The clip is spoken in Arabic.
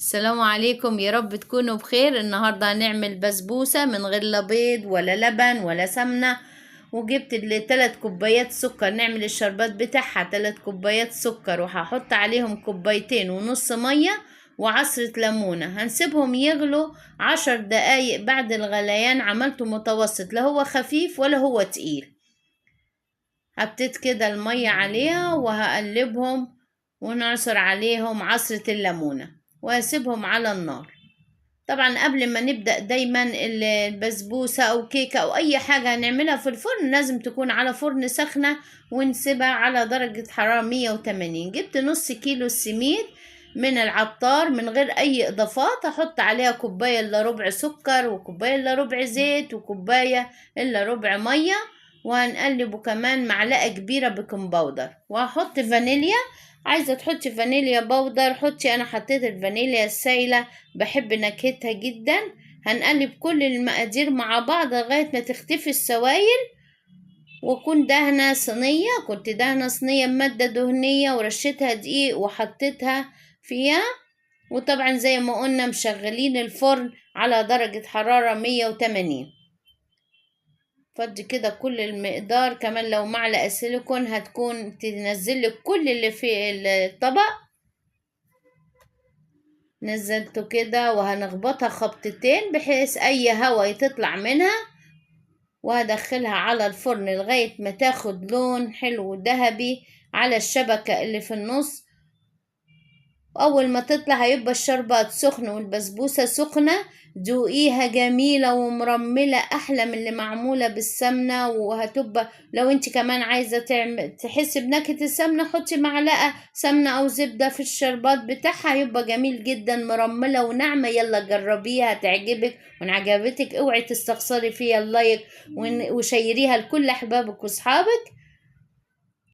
السلام عليكم، يا رب تكونوا بخير. النهاردة هنعمل بسبوسة من غير لا بيض ولا لبن ولا سمنة. وجبت 3 كوبايات سكر، نعمل الشربات بتاعها 3 كوبايات سكر، وهحط عليهم 2.5 كوبايات مية وعصرة ليمونة. هنسيبهم يغلوا 10 دقايق. بعد الغليان عملته متوسط، لا هو خفيف ولا هو تقيل. حطيت كده المية عليها وهقلبهم ونعصر عليهم عصرة الليمونة واسيبهم على النار. طبعا قبل ما نبدأ دايما البسبوسة او كيكة او اي حاجة هنعملها في الفرن لازم تكون على فرن سخنة، ونسيبها على درجة حرارة 180. جبت نص كيلو السميد من العطار من غير اي اضافات. هحط عليها كوباية الا ربع سكر، وكوباية الا ربع زيت، وكوباية الا ربع مية. وهنقلبه كمان معلقة كبيرة بيكنج باودر، وهحط فانيليا. عايزة تحطي فانيليا باودر حطي، انا حطيت الفانيليا السايلة، بحب نكهتها جدا. هنقلب كل المقادير مع بعض لغاية ما تختفي السوائل. وكنت دهنة صينية بمادة دهنية ورشتها دقيق وحطيتها فيها. وطبعا زي ما قلنا مشغلين الفرن على درجة حرارة 180. فضي كده كل المقدار، كمان لو معلقة سيليكون هتكون تنزلك كل اللي في الطبق. نزلته كده وهنخبطها خبطتين بحيث اي هواء تطلع منها، وهدخلها على الفرن لغاية ما تاخد لون حلو ذهبي على الشبكة اللي في النص. أول ما تطلع هيبقى الشربات سخن والبسبوسة سخنة. دوقيها جميلة ومرملة أحلى من اللي معمولة بالسمنة. وهتبقى لو انت كمان عايزة تحسي بنكهة السمنة حطي معلقة سمنة أو زبدة في الشربات بتاعها، هيبقى جميل جدا مرملة وناعمة. يلا جربيها تعجبك، وإن عجبتك اوعي تستخسري فيها اللايك وشيريها لكل أحبابك وأصحابك.